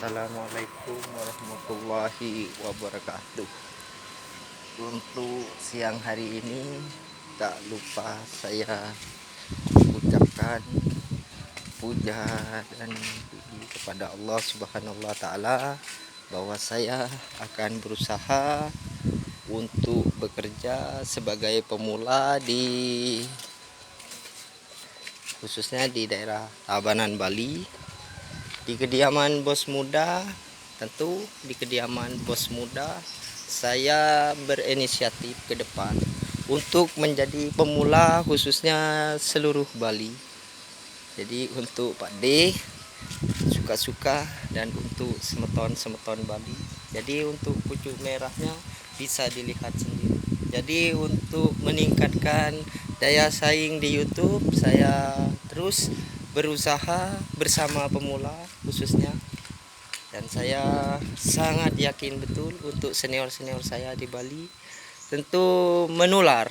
Assalamualaikum warahmatullahi wabarakatuh. Untuk siang hari ini tak lupa saya ucapkan puja dan puji kepada Allah Subhanahu wa taala bahwa saya akan berusaha untuk bekerja sebagai pemula khususnya di daerah Tabanan, Bali, di kediaman bos muda. Tentu di kediaman bos muda saya berinisiatif ke depan untuk menjadi pemula khususnya seluruh Bali. Jadi untuk Pak D suka-suka dan untuk semeton-semeton Bali. Jadi untuk pucuk merahnya bisa dilihat sendiri. Jadi untuk meningkatkan daya saing di YouTube, saya terus berusaha bersama pemula khususnya, dan saya sangat yakin betul untuk senior-senior saya di Bali tentu menular.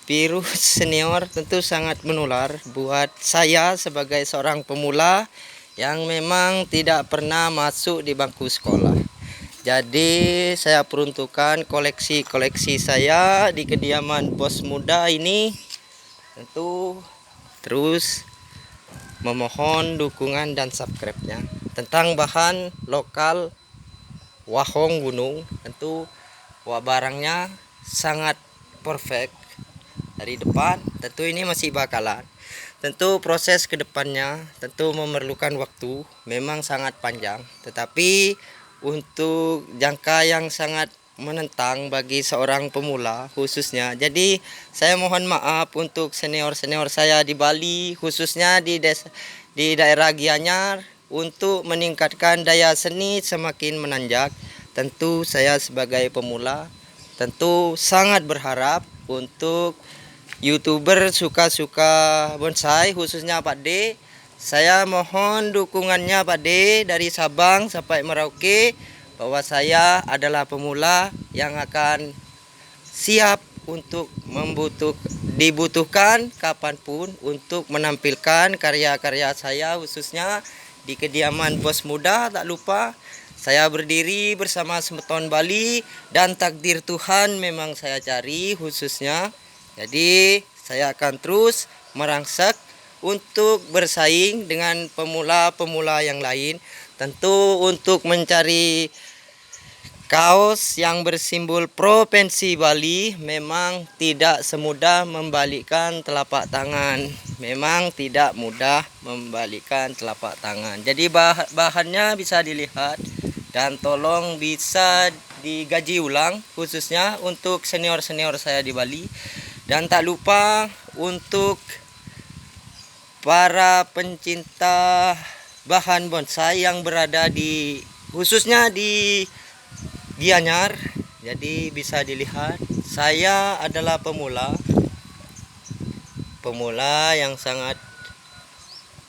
Virus senior tentu sangat menular buat saya sebagai seorang pemula yang memang tidak pernah masuk di bangku sekolah. Jadi saya peruntukkan koleksi-koleksi saya di kediaman bos muda ini tentu terus memohon dukungan dan subscribe-nya tentang bahan lokal wahong gunung. Tentu barangnya sangat perfect dari depan. Tentu ini masih bakalan. Tentu proses kedepannya tentu memerlukan waktu, memang sangat panjang. Tetapi untuk jangka yang sangat menentang bagi seorang pemula khususnya. Jadi saya mohon maaf untuk senior-senior saya di Bali, khususnya di daerah Gianyar, untuk meningkatkan daya seni semakin menanjak. Tentu saya sebagai pemula tentu sangat berharap untuk YouTuber suka-suka bonsai khususnya Pak D. Saya mohon dukungannya Pak D dari Sabang sampai Merauke, bahwa saya adalah pemula yang akan siap untuk dibutuhkan kapanpun untuk menampilkan karya-karya saya khususnya di kediaman bos muda. Tak lupa saya berdiri bersama semeton Bali dan takdir Tuhan memang saya cari khususnya. Jadi saya akan terus merangsek untuk bersaing dengan pemula-pemula yang lain. Tentu untuk mencari kaos yang bersimbol Provinsi Bali memang tidak semudah membalikkan telapak tangan. Memang tidak mudah membalikkan telapak tangan. Jadi bahannya bisa dilihat dan tolong bisa digaji ulang khususnya untuk senior-senior saya di Bali. Dan tak lupa untuk para pencinta bahan bonsai yang berada di khususnya di Gianyar. Jadi bisa dilihat saya adalah pemula yang sangat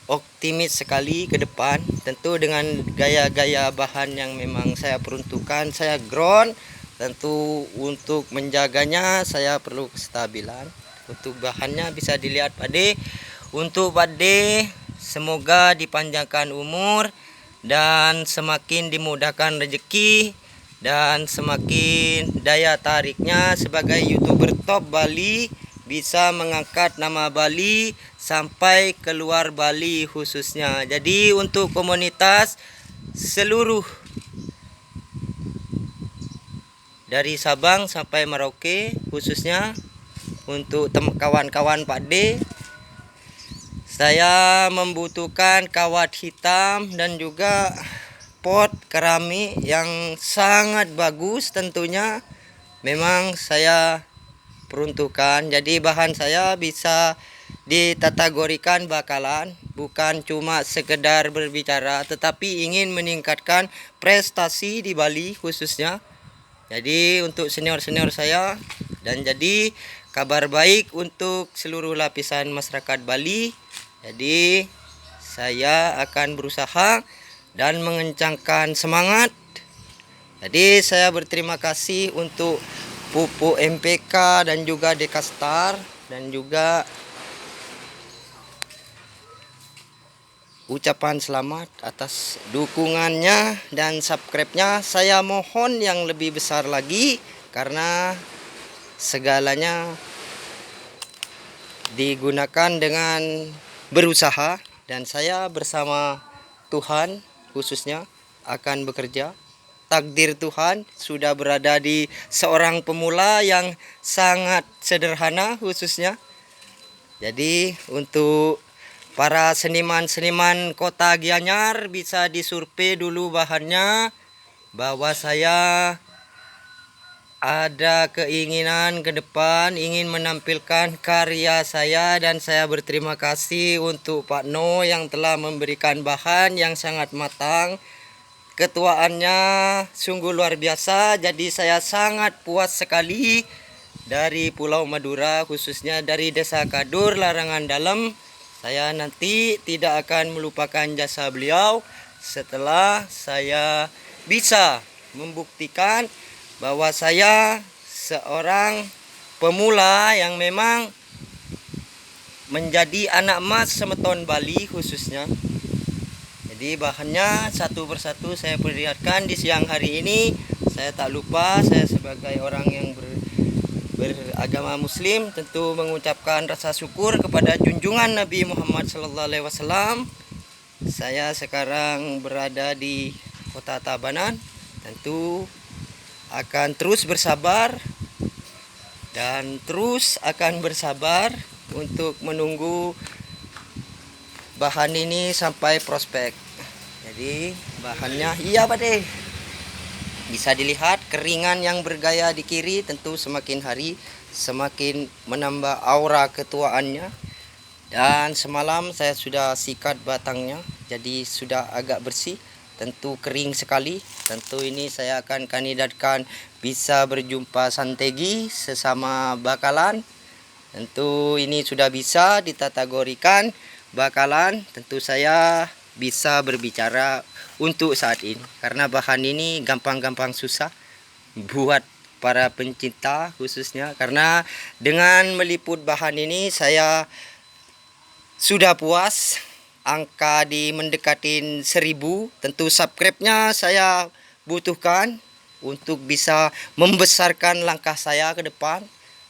optimis sekali ke depan. Tentu dengan gaya-gaya bahan yang memang saya peruntukkan, saya ground. Tentu untuk menjaganya saya perlu kestabilan. Untuk bahannya bisa dilihat Pak D. Untuk Pak D semoga dipanjangkan umur dan semakin dimudahkan rezeki dan semakin daya tariknya sebagai YouTuber top Bali, bisa mengangkat nama Bali sampai keluar Bali khususnya. Jadi untuk komunitas seluruh dari Sabang sampai Merauke khususnya untuk kawan-kawan Pak D, saya membutuhkan kawat hitam dan juga pot keramik yang sangat bagus. Tentunya memang saya peruntukan. Jadi bahan saya bisa dikategorikan bakalan, bukan cuma sekedar berbicara tetapi ingin meningkatkan prestasi di Bali khususnya. Jadi untuk senior-senior saya, dan jadi kabar baik untuk seluruh lapisan masyarakat Bali. Jadi saya akan berusaha dan mengencangkan semangat. Jadi saya berterima kasih untuk Pupuk MPK dan juga Dekastar dan juga ucapan selamat atas dukungannya dan subscribe-nya. Saya mohon yang lebih besar lagi karena segalanya digunakan dengan berusaha, dan saya bersama Tuhan khususnya akan bekerja. Takdir Tuhan sudah berada di seorang pemula yang sangat sederhana khususnya. Jadi untuk para seniman-seniman kota Gianyar bisa disurvei dulu bahannya, bahwa saya ada keinginan ke depan ingin menampilkan karya saya, dan saya berterima kasih untuk Pak No yang telah memberikan bahan yang sangat matang. Ketuaannya sungguh luar biasa, jadi saya sangat puas sekali dari Pulau Madura, khususnya dari Desa Kadur, Larangan Dalam. Saya nanti tidak akan melupakan jasa beliau setelah saya bisa membuktikan bahwa saya seorang pemula yang memang menjadi anak emas Semeton Bali khususnya. Jadi bahannya satu persatu saya perlihatkan di siang hari ini. Saya tak lupa, saya sebagai orang yang beragama Muslim tentu mengucapkan rasa syukur kepada junjungan Nabi Muhammad SAW. Saya sekarang berada di kota Tabanan, tentu akan terus bersabar dan terus akan bersabar untuk menunggu bahan ini sampai prospek. Jadi bahannya iya Pak deh, bisa dilihat keringan yang bergaya di kiri, tentu semakin hari semakin menambah aura ketuaannya. Dan semalam saya sudah sikat batangnya, jadi sudah agak bersih, tentu kering sekali. Tentu ini saya akan kandidatkan bisa berjumpa santegi sesama bakalan. Tentu ini sudah bisa dikategorikan bakalan. Tentu saya bisa berbicara untuk saat ini karena bahan ini gampang-gampang susah buat para pencinta khususnya, karena dengan meliput bahan ini saya sudah puas. Angka di mendekatin 1000. Tentu subscribe-nya saya butuhkan untuk bisa membesarkan langkah saya ke depan.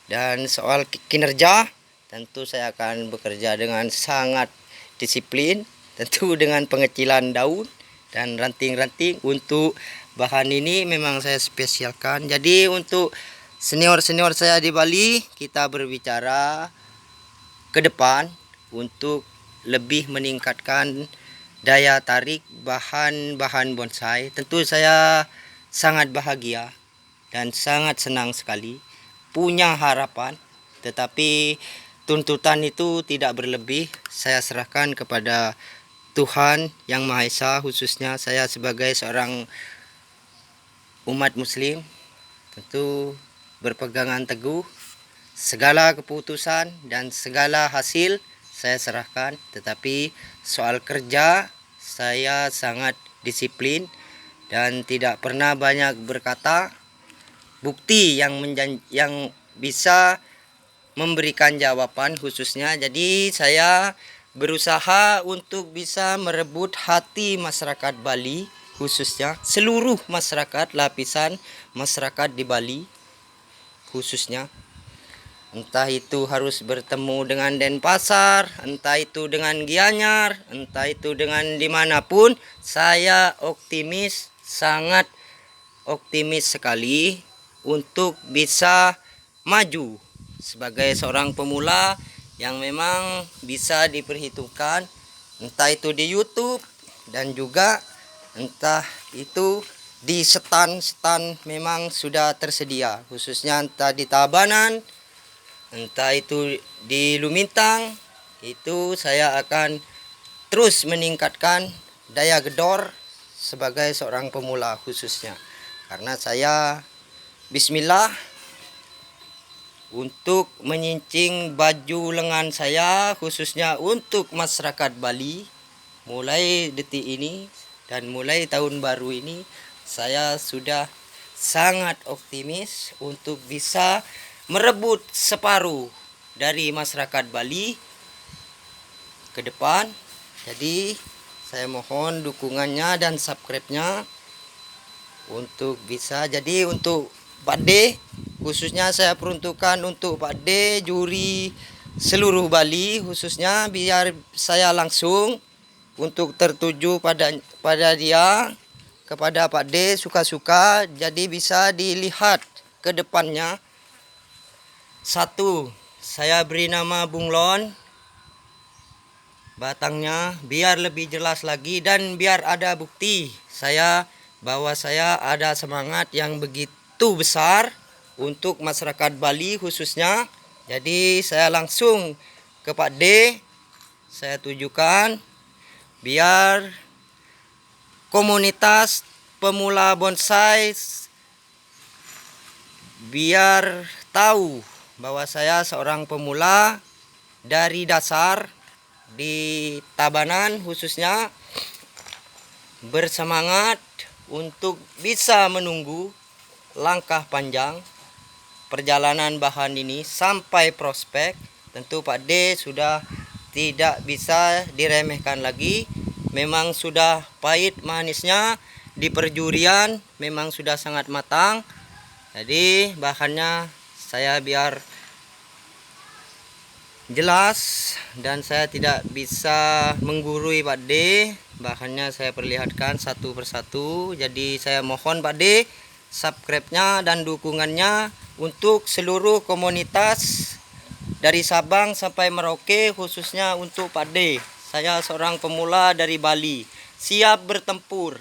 Dan soal kinerja, tentu saya akan bekerja dengan sangat disiplin, tentu dengan pengecilan daun dan ranting-ranting. Untuk bahan ini memang saya spesialkan. Jadi untuk senior-senior saya di Bali, kita berbicara ke depan untuk lebih meningkatkan daya tarik bahan-bahan bonsai. Tentu saya sangat bahagia dan sangat senang sekali, punya harapan, tetapi tuntutan itu tidak berlebih. Saya serahkan kepada Tuhan Yang Maha Esa, khususnya saya sebagai seorang umat muslim tentu berpegangan teguh. Segala keputusan dan segala hasil saya serahkan, tetapi soal kerja saya sangat disiplin dan tidak pernah banyak berkata. Bukti yang bisa memberikan jawaban khususnya. Jadi saya berusaha untuk bisa merebut hati masyarakat Bali, khususnya seluruh masyarakat, lapisan masyarakat di Bali khususnya. Entah itu harus bertemu dengan Denpasar, entah itu dengan Gianyar, entah itu dengan dimanapun, saya optimis, sangat optimis sekali untuk bisa maju sebagai seorang pemula yang memang bisa diperhitungkan, entah itu di YouTube dan juga entah itu di stan-stan memang sudah tersedia, khususnya entah di Tabanan, entah itu di Lumintang. Itu saya akan terus meningkatkan daya gedor sebagai seorang pemula khususnya, karena saya bismillah untuk menyincing baju lengan saya khususnya untuk masyarakat Bali. Mulai detik ini dan mulai tahun baru ini saya sudah sangat optimis untuk bisa merebut separuh dari masyarakat Bali ke depan. Jadi saya mohon dukungannya dan subscribe-nya untuk bisa. Jadi untuk Pak D, khususnya saya peruntukkan untuk Pak D, juri seluruh Bali khususnya, biar saya langsung untuk tertuju pada dia, kepada Pak D suka-suka. Jadi bisa dilihat ke depannya. Satu, saya beri nama bunglon batangnya biar lebih jelas lagi dan biar ada bukti bahwa saya ada semangat yang begitu besar untuk masyarakat Bali khususnya. Jadi saya langsung ke Pak D, saya tujukan biar komunitas pemula bonsai biar tahu bahwa saya seorang pemula dari dasar di Tabanan khususnya, bersemangat untuk bisa menunggu langkah panjang perjalanan bahan ini sampai prospek. Tentu Pak D sudah tidak bisa diremehkan lagi. Memang sudah pahit manisnya di perjurian, memang sudah sangat matang. Jadi bahannya saya biar jelas dan saya tidak bisa menggurui Pak D. Bahannya saya perlihatkan satu persatu. Jadi saya mohon Pak D subscribe-nya dan dukungannya untuk seluruh komunitas dari Sabang sampai Merauke, khususnya untuk Pak D. Saya seorang pemula dari Bali, siap bertempur.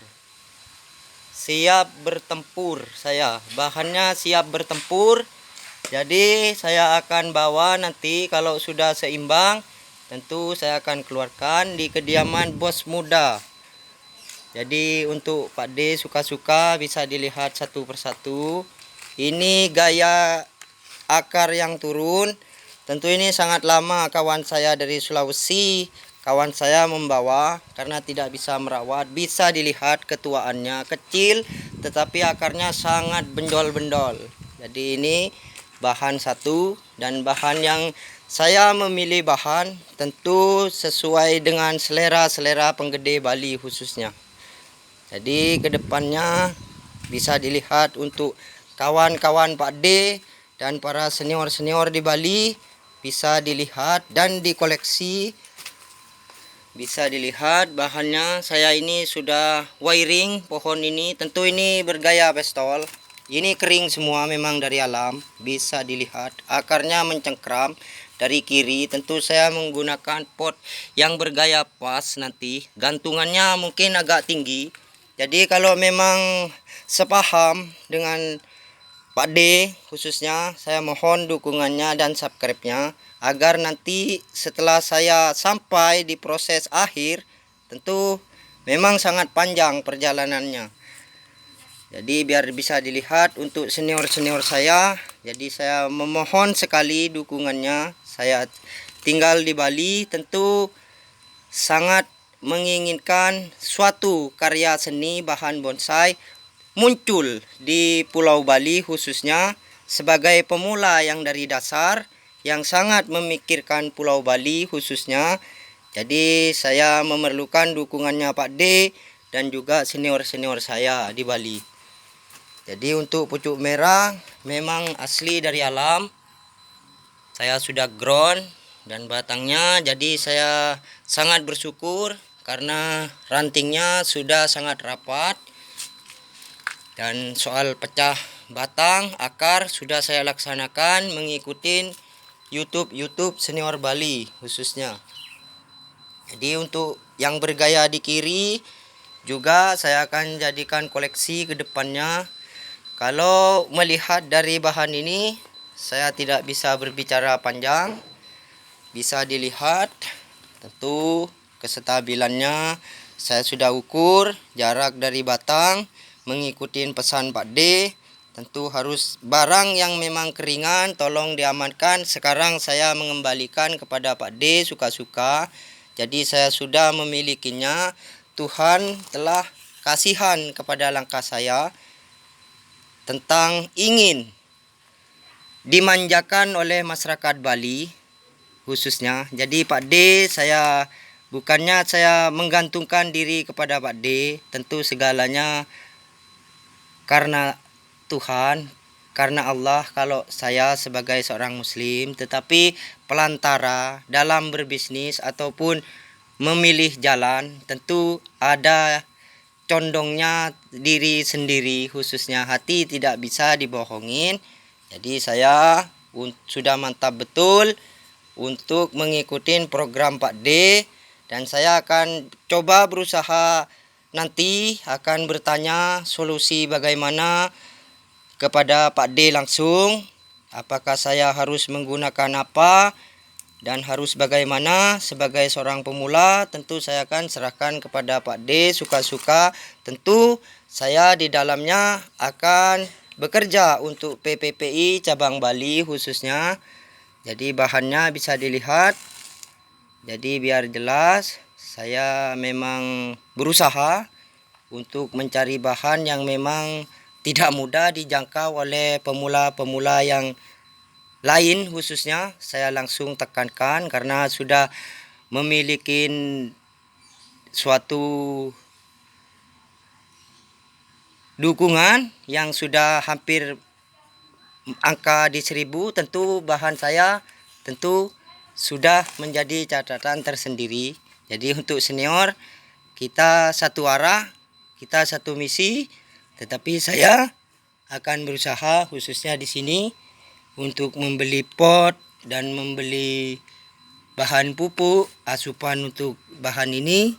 Siap bertempur saya. Bahannya siap bertempur. Jadi saya akan bawa nanti kalau sudah seimbang, tentu saya akan keluarkan di kediaman bos muda. Jadi untuk Pak D suka-suka bisa dilihat satu persatu. Ini gaya akar yang turun. Tentu ini sangat lama kawan saya dari Sulawesi, kawan saya membawa karena tidak bisa merawat. Bisa dilihat ketuaannya kecil tetapi akarnya sangat bendol-bendol. Jadi ini bahan satu, dan bahan yang saya memilih bahan tentu sesuai dengan selera penggede Bali khususnya. Jadi kedepannya bisa dilihat untuk kawan-kawan Pak D dan para senior-senior di Bali, bisa dilihat dan dikoleksi. Bisa dilihat bahannya, saya ini sudah wiring pohon ini, tentu ini bergaya pestol. Ini kering semua, memang dari alam. Bisa dilihat akarnya mencengkram dari kiri. Tentu saya menggunakan pot yang bergaya pas, nanti gantungannya mungkin agak tinggi. Jadi kalau memang sepaham dengan Pak D khususnya, saya mohon dukungannya dan subscribe-nya agar nanti setelah saya sampai di proses akhir, tentu memang sangat panjang perjalanannya. Jadi biar bisa dilihat untuk senior-senior saya. Jadi saya memohon sekali dukungannya. Saya tinggal di Bali, tentu sangat menginginkan suatu karya seni bahan bonsai muncul di Pulau Bali khususnya, sebagai pemula yang dari dasar yang sangat memikirkan Pulau Bali khususnya. Jadi saya memerlukan dukungannya Pak D dan juga senior-senior saya di Bali. Jadi untuk pucuk merah memang asli dari alam. Saya sudah ground dan batangnya, jadi saya sangat bersyukur karena rantingnya sudah sangat rapat. Dan soal pecah batang, akar sudah saya laksanakan mengikuti YouTube senior Bali khususnya. Jadi untuk yang bergaya di kiri juga saya akan jadikan koleksi ke depannya. Kalau melihat dari bahan ini, saya tidak bisa berbicara panjang. Bisa dilihat tentu kestabilannya saya sudah ukur jarak dari batang, mengikuti pesan Pak D. Tentu harus barang yang memang keringan tolong diamankan. Sekarang saya mengembalikan kepada Pak D suka-suka. Jadi saya sudah memilikinya. Tuhan telah kasihan kepada langkah saya tentang ingin dimanjakan oleh masyarakat Bali khususnya. Jadi Pak D saya bukannya saya menggantungkan diri kepada Pak D, tentu segalanya karena Tuhan, karena Allah. Kalau saya sebagai seorang muslim, tetapi pelantara dalam berbisnis ataupun memilih jalan, tentu ada condongnya diri sendiri, khususnya hati tidak bisa dibohongin. Jadi saya sudah mantap betul untuk mengikuti program Pak D, dan saya akan coba berusaha nanti akan bertanya solusi bagaimana kepada Pak D langsung, apakah saya harus menggunakan apa dan harus bagaimana. Sebagai seorang pemula tentu saya akan serahkan kepada Pak D suka-suka. Tentu saya di dalamnya akan bekerja untuk PPPI cabang Bali khususnya. Jadi bahannya bisa dilihat. Jadi biar jelas, saya memang berusaha untuk mencari bahan yang memang tidak mudah dijangkau oleh pemula-pemula yang lain. Khususnya saya langsung tekankan karena sudah memiliki suatu dukungan yang sudah hampir angka di 1000. Tentu bahan saya tentu sudah menjadi catatan tersendiri. Jadi untuk senior kita satu arah, kita satu misi, tetapi saya akan berusaha khususnya di sini untuk membeli pot dan membeli bahan pupuk asupan untuk bahan ini.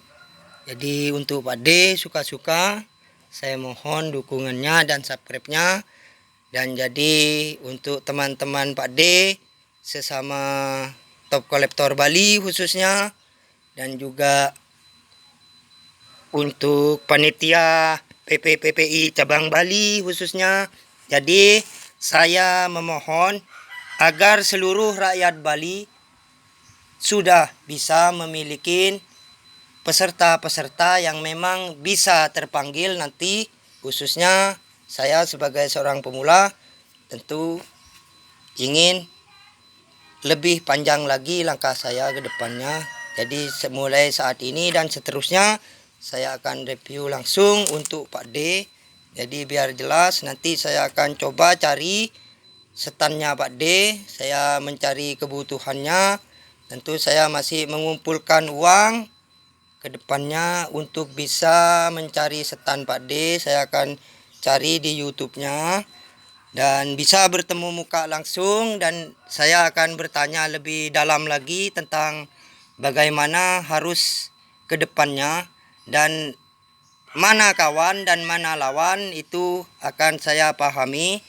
Jadi untuk Pak D suka-suka saya mohon dukungannya dan subscribe-nya. Dan jadi untuk teman-teman Pak D sesama top kolektor Bali khususnya, dan juga untuk panitia PPPI cabang Bali khususnya. Jadi saya memohon agar seluruh rakyat Bali sudah bisa memiliki peserta-peserta yang memang bisa terpanggil nanti. Khususnya saya sebagai seorang pemula tentu ingin lebih panjang lagi langkah saya ke depannya. Jadi mulai saat ini dan seterusnya saya akan review langsung untuk Pak D. Jadi biar jelas, nanti saya akan coba cari standnya Pak D. Saya mencari kebutuhannya. Tentu saya masih mengumpulkan uang ke depannya untuk bisa mencari stand Pak D. Saya akan cari di YouTube-nya dan bisa bertemu muka langsung, dan saya akan bertanya lebih dalam lagi tentang bagaimana harus ke depannya, dan mana kawan dan mana lawan itu akan saya pahami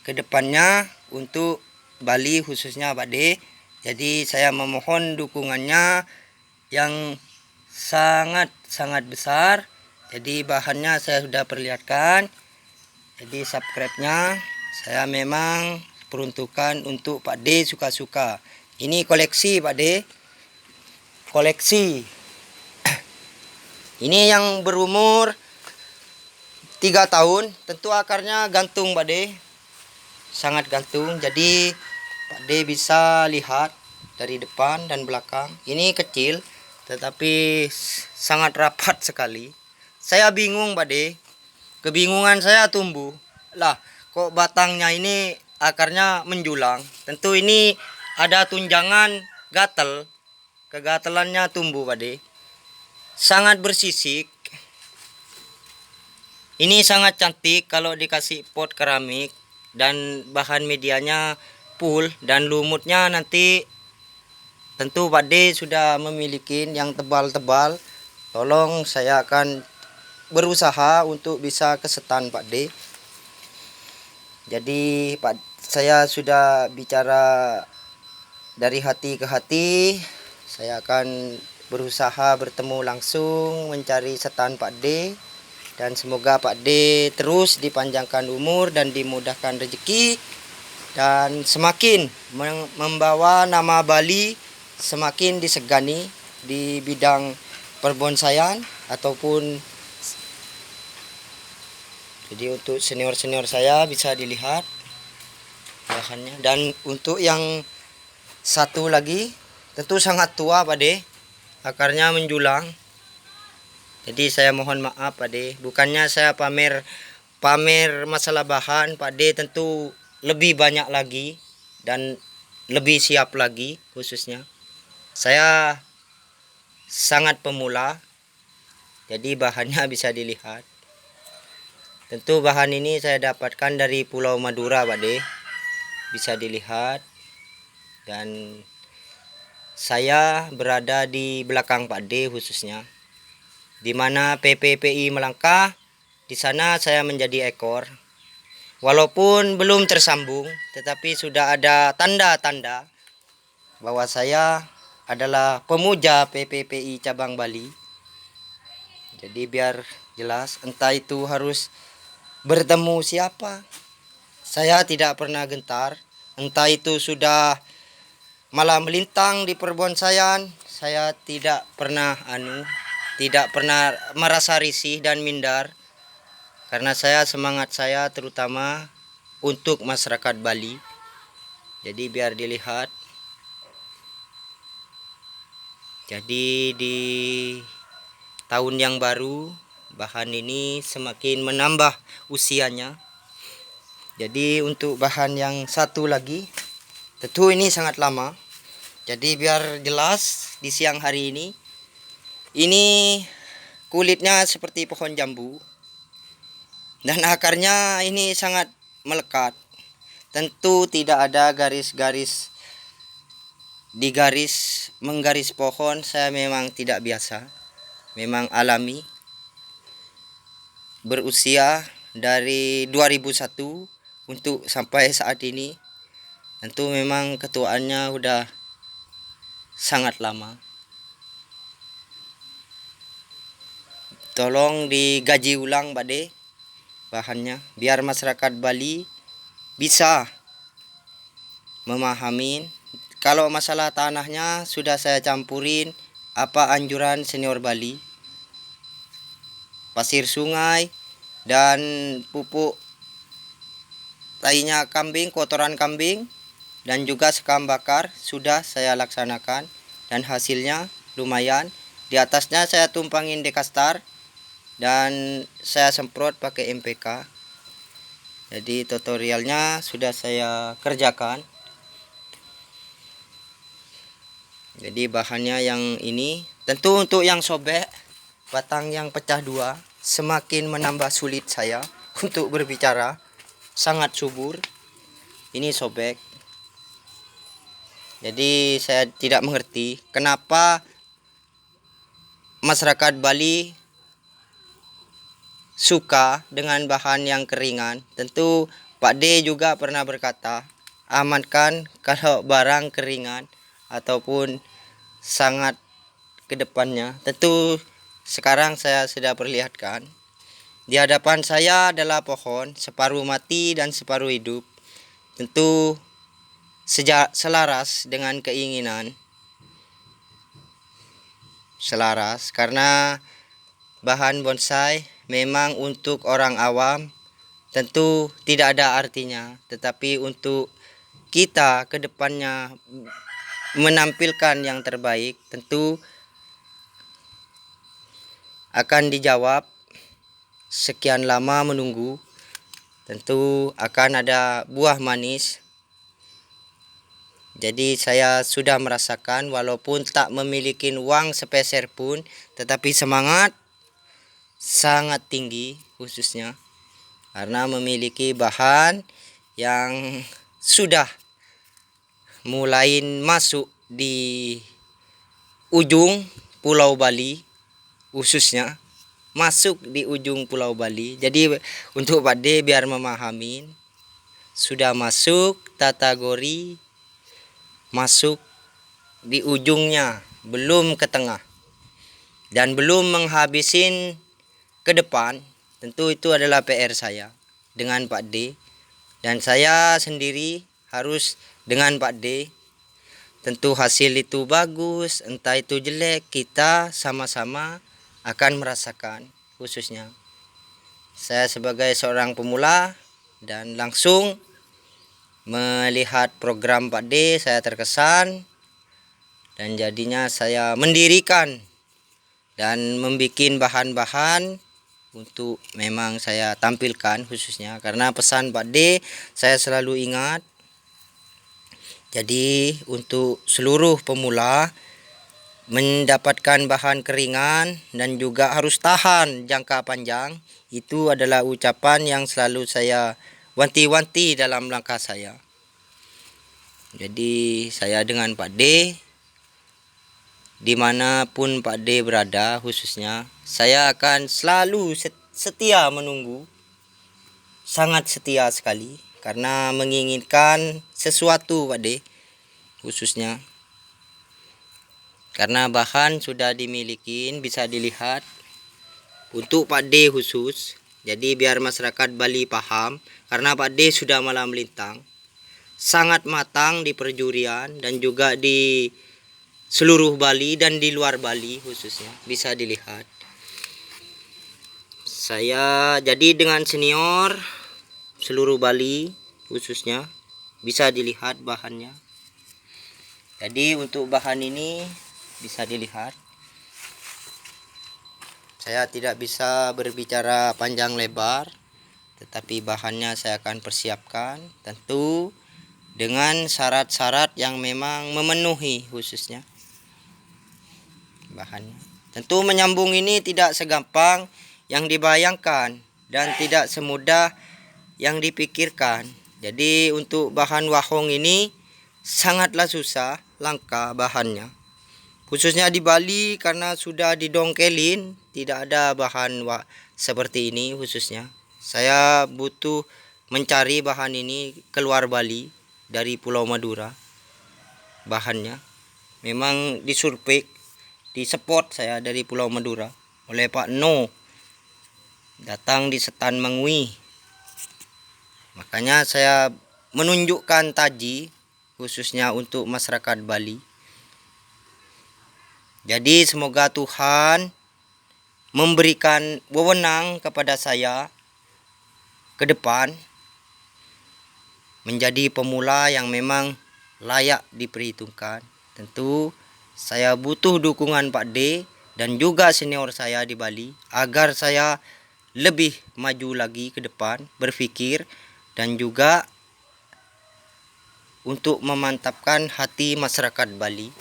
ke depannya untuk Bali khususnya Pak D. Jadi saya memohon dukungannya yang sangat-sangat besar. Jadi bahannya saya sudah perlihatkan. Jadi subscribe-nya saya memang peruntukan untuk Pak D suka-suka. Ini koleksi Pak D. Koleksi. Ini yang berumur 3 tahun. Tentu akarnya gantung Pak D. Sangat gantung. Jadi Pak D bisa lihat dari depan dan belakang. Ini kecil tetapi sangat rapat sekali. Saya bingung Pak D. Kebingungan saya tumbuh. Lah, kok batangnya ini akarnya menjulang? Tentu ini ada tunjangan gatel. Kegatelannya tumbuh Pak D. Sangat bersisik. Ini sangat cantik kalau dikasih pot keramik dan bahan medianya full dan lumutnya nanti tentu Pak D sudah memiliki yang tebal-tebal. Tolong saya akan berusaha untuk bisa ke stand Pak D. Jadi Pak, saya sudah bicara dari hati ke hati. Saya akan berusaha bertemu langsung mencari stand Pak D, dan semoga Pak D terus dipanjangkan umur dan dimudahkan rezeki, dan semakin membawa nama Bali semakin disegani di bidang perbonsaian ataupun. Jadi untuk senior-senior saya bisa dilihat bahannya. Dan untuk yang satu lagi tentu sangat tua Pak D. akarnya menjulang. Jadi saya mohon maaf Pak De, bukannya saya pamer masalah bahan. Pak De tentu lebih banyak lagi dan lebih siap lagi. Khususnya saya sangat pemula, jadi bahannya bisa dilihat. Tentu bahan ini saya dapatkan dari Pulau Madura Pak De, bisa dilihat. Dan saya berada di belakang Pak D khususnya, di mana PPPI melangkah. Di sana saya menjadi ekor. Walaupun belum tersambung, tetapi sudah ada tanda-tanda bahwa saya adalah pemuja PPPI cabang Bali. Jadi biar jelas, entah itu harus bertemu siapa, saya tidak pernah gentar. Entah itu sudah malah melintang di perbonsaian, saya tidak pernah merasa risih dan minder, karena semangat saya terutama untuk masyarakat Bali. Jadi biar dilihat. Jadi di tahun yang baru bahan ini semakin menambah usianya. Jadi untuk bahan yang satu lagi, tentu ini sangat lama. Jadi biar jelas, di siang hari ini kulitnya seperti pohon jambu dan akarnya ini sangat melekat. Tentu tidak ada garis-garis menggaris pohon. Saya memang tidak biasa, memang alami. Berusia dari 2001 untuk sampai saat ini, tentu memang ketuaannya udah sangat lama. Tolong digaji ulang Pak De bahannya, biar masyarakat Bali bisa memahami. Kalau masalah tanahnya sudah saya campurin apa anjuran senior Bali, pasir sungai dan pupuk tainya kambing, kotoran kambing, dan juga sekam bakar sudah saya laksanakan dan hasilnya lumayan. Di atasnya saya tumpangin dekastar dan saya semprot pakai MPK. Jadi tutorialnya sudah saya kerjakan. Jadi bahannya yang ini, tentu untuk yang sobek, batang yang pecah dua, semakin menambah sulit saya untuk berbicara. Sangat subur. Ini sobek. Jadi saya tidak mengerti kenapa masyarakat Bali suka dengan bahan yang keringan. Tentu Pak D juga pernah berkata, amankan kalau barang keringan ataupun sangat ke depannya. Tentu sekarang saya sudah perlihatkan. Di hadapan saya adalah pohon separuh mati dan separuh hidup. Tentu selaras dengan keinginan. Selaras karena bahan bonsai memang untuk orang awam tentu tidak ada artinya, tetapi untuk kita ke depannya menampilkan yang terbaik tentu akan dijawab. Sekian lama menunggu, tentu akan ada buah manis. Jadi saya sudah merasakan, walaupun tak memiliki uang sepeser pun, tetapi semangat sangat tinggi, khususnya karena memiliki bahan yang sudah mulai masuk di ujung Pulau Bali, khususnya masuk di ujung Pulau Bali. Jadi untuk Pak D biar memahami, sudah masuk kategori masuk di ujungnya, belum ke tengah dan belum menghabisin ke depan. Tentu itu adalah PR saya dengan Pak D, dan saya sendiri harus dengan Pak D. Tentu hasil itu bagus, entah itu jelek, kita sama-sama akan merasakan. Khususnya saya sebagai seorang pemula dan langsung melihat program Pak D, saya terkesan dan jadinya saya mendirikan dan membuat bahan-bahan untuk memang saya tampilkan khususnya karena pesan Pak D saya selalu ingat. Jadi untuk seluruh pemula mendapatkan bahan keringan dan juga harus tahan jangka panjang, itu adalah ucapan yang selalu saya wanti-wanti dalam langkah saya. Jadi saya dengan Pak D, dimanapun Pak D berada khususnya, saya akan selalu setia menunggu, sangat setia sekali karena menginginkan sesuatu Pak D khususnya. Karena bahan sudah dimiliki, bisa dilihat untuk Pak D khusus. Jadi biar masyarakat Bali paham, karena Pak D sudah malam melintang, sangat matang di perjurian dan juga di seluruh Bali dan di luar Bali khususnya, bisa dilihat. Saya jadi dengan senior seluruh Bali khususnya, bisa dilihat bahannya. Jadi untuk bahan ini bisa dilihat. Saya tidak bisa berbicara panjang lebar, tetapi bahannya saya akan persiapkan tentu dengan syarat-syarat yang memang memenuhi khususnya bahannya. Tentu menyambung ini tidak segampang yang dibayangkan dan tidak semudah yang dipikirkan. Jadi untuk bahan wahong ini sangatlah susah, langka bahannya. Khususnya di Bali karena sudah didongkelin, tidak ada bahan seperti ini khususnya. Saya butuh mencari bahan ini keluar Bali dari Pulau Madura. Bahannya memang disurvei, disepot saya dari Pulau Madura oleh Pak No. Datang di Setan Mangui. Makanya saya menunjukkan taji khususnya untuk masyarakat Bali. Jadi semoga Tuhan memberikan wewenang kepada saya ke depan menjadi pemula yang memang layak diperhitungkan. Tentu saya butuh dukungan Pak D dan juga senior saya di Bali agar saya lebih maju lagi ke depan, berpikir dan juga untuk memantapkan hati masyarakat Bali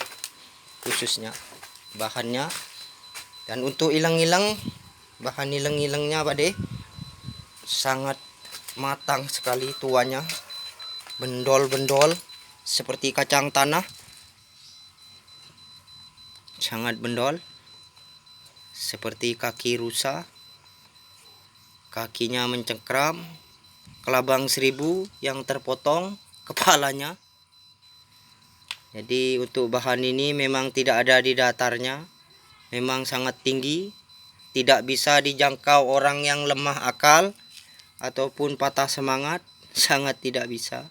khususnya bahannya. Dan untuk ilang-ilang, bahan ilang-ilangnya Pak D sangat matang sekali tuanya, bendol-bendol seperti kacang tanah, sangat bendol seperti kaki rusa, kakinya mencengkram, kelabang 1000 yang terpotong kepalanya. Jadi untuk bahan ini memang tidak ada di datarnya, memang sangat tinggi, tidak bisa dijangkau orang yang lemah akal ataupun patah semangat, sangat tidak bisa.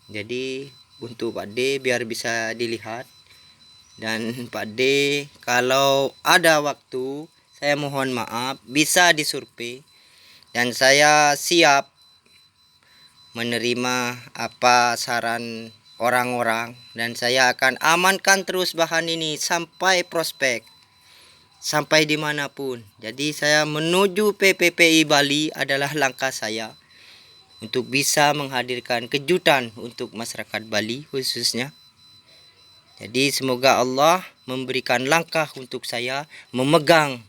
Jadi untuk Pak D biar bisa dilihat, dan Pak D kalau ada waktu saya mohon maaf bisa disurvei dan saya siap menerima apa saran orang-orang dan saya akan amankan terus bahan ini sampai prospek, sampai dimanapun. Jadi saya menuju PPPI Bali adalah langkah saya untuk bisa menghadirkan kejutan untuk masyarakat Bali khususnya. Jadi semoga Allah memberikan langkah untuk saya memegang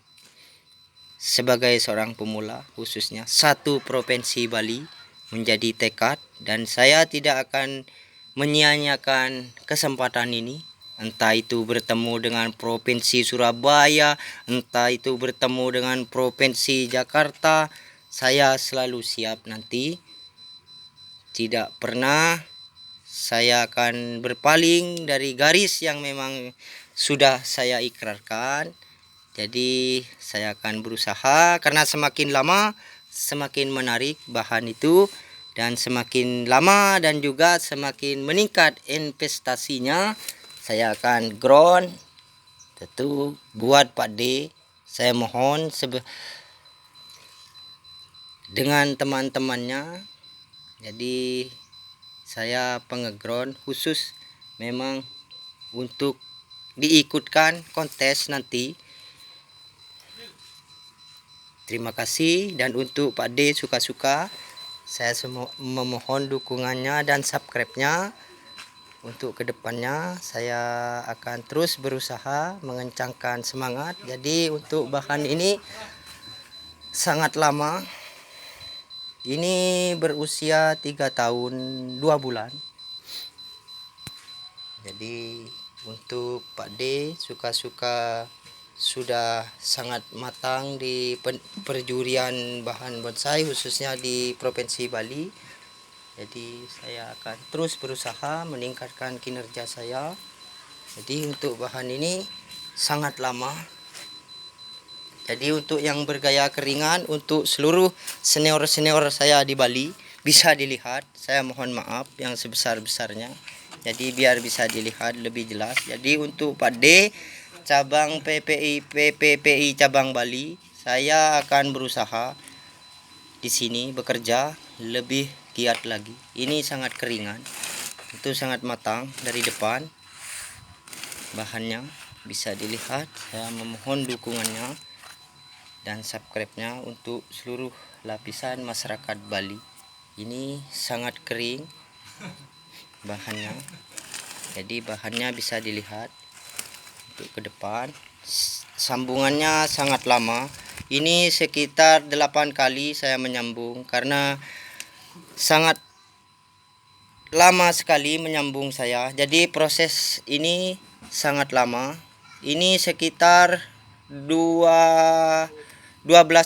sebagai seorang pemula khususnya satu provinsi Bali menjadi tekad, dan saya tidak akan menyia-nyiakan kesempatan ini, entah itu bertemu dengan provinsi Surabaya, entah itu bertemu dengan provinsi Jakarta. Saya selalu siap nanti, tidak pernah saya akan berpaling dari garis yang memang sudah saya ikrarkan. Jadi saya akan berusaha karena semakin lama semakin menarik bahan itu, dan semakin lama dan juga semakin meningkat investasinya. Saya akan ground. Tentu buat Pak D saya mohon dengan teman-temannya. Jadi saya pengeground khusus memang untuk diikutkan kontes nanti. Terima kasih, dan untuk Pak D suka-suka saya memohon dukungannya dan subscribe-nya. Untuk kedepannya saya akan terus berusaha mengencangkan semangat. Jadi untuk bahan ini sangat lama. Ini berusia 3 tahun 2 bulan. Jadi untuk Pak D suka-suka sudah sangat matang di perjurian bahan bonsai khususnya di Provinsi Bali. Jadi saya akan terus berusaha meningkatkan kinerja saya. Jadi untuk bahan ini sangat lama. Jadi untuk yang bergaya keringan, untuk seluruh senior-senior saya di Bali bisa dilihat. Saya mohon maaf yang sebesar-besarnya. Jadi biar bisa dilihat lebih jelas. Jadi untuk Pak D cabang PPPI cabang Bali, saya akan berusaha di sini bekerja lebih giat lagi. Ini sangat keringan, itu sangat matang dari depan. Bahannya bisa dilihat. Saya memohon dukungannya dan subscribe-nya untuk seluruh lapisan masyarakat Bali. Ini sangat kering bahannya. Jadi bahannya bisa dilihat untuk ke depan. Sambungannya sangat lama. Ini sekitar 8 kali saya menyambung karena sangat lama sekali menyambung saya. Jadi proses ini sangat lama. Ini sekitar 12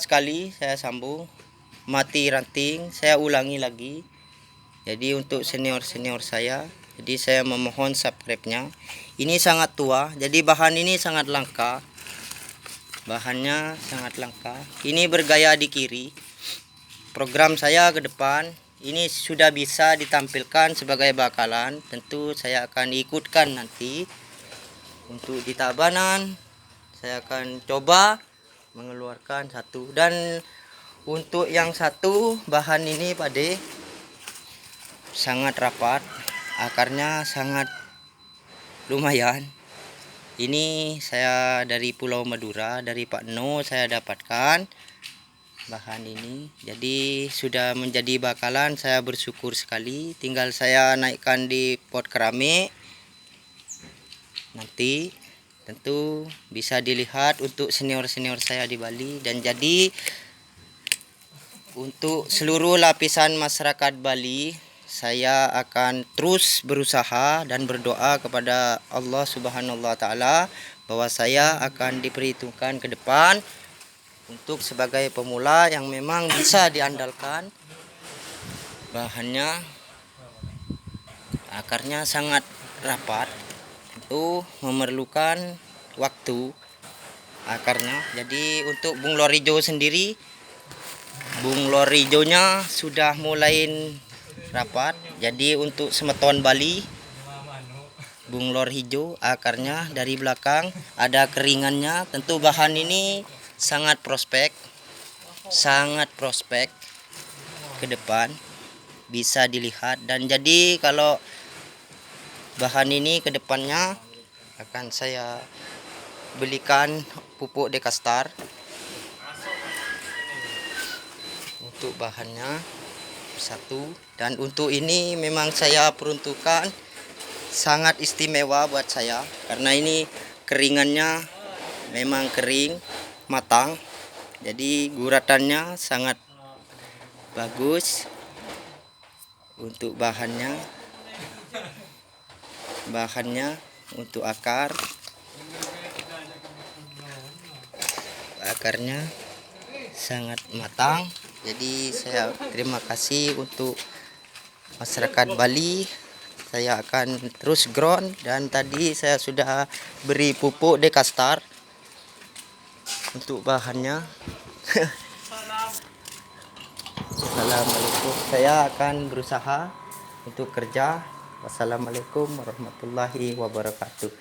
kali saya sambung. Mati ranting, saya ulangi lagi. Jadi untuk senior-senior saya, jadi saya memohon subscribe-nya. Ini sangat tua, jadi bahan ini sangat langka. Bahannya sangat langka. Ini bergaya di kiri. Program saya ke depan ini sudah bisa ditampilkan sebagai bakalan. Tentu saya akan ikutkan nanti. Untuk di Tabanan saya akan coba mengeluarkan satu. Dan untuk yang satu bahan ini Pak D sangat rapat, akarnya sangat lumayan. Ini saya dari Pulau Madura, dari Pak No saya dapatkan bahan ini. Jadi sudah menjadi bakalan, saya bersyukur sekali. Tinggal saya naikkan di pot keramik. Nanti tentu bisa dilihat untuk senior-senior saya di Bali. Dan jadi untuk seluruh lapisan masyarakat Bali, saya akan terus berusaha dan berdoa kepada Allah Subhanahu wa taala bahwa saya akan diperhitungkan ke depan untuk sebagai pemula yang memang bisa diandalkan. Bahannya, akarnya sangat rapat, itu memerlukan waktu akarnya. Jadi untuk bunglon hijau sendiri, bunglon hijaunya sudah mulai rapat. Jadi untuk semeton Bali, bunglon hijau akarnya dari belakang ada keringannya. Tentu bahan ini sangat prospek ke depan bisa dilihat. Dan jadi kalau bahan ini ke depannya akan saya belikan pupuk Dekastar. Untuk bahannya satu, dan untuk ini memang saya peruntukkan sangat istimewa buat saya karena ini keringannya memang kering matang, jadi guratannya sangat bagus. Untuk bahannya untuk akarnya sangat matang. Jadi saya terima kasih untuk masyarakat Bali. Saya akan terus ground, dan tadi saya sudah beri pupuk Dekastar untuk bahannya. Assalamualaikum. Saya akan berusaha untuk kerja. Wassalamualaikum warahmatullahi wabarakatuh.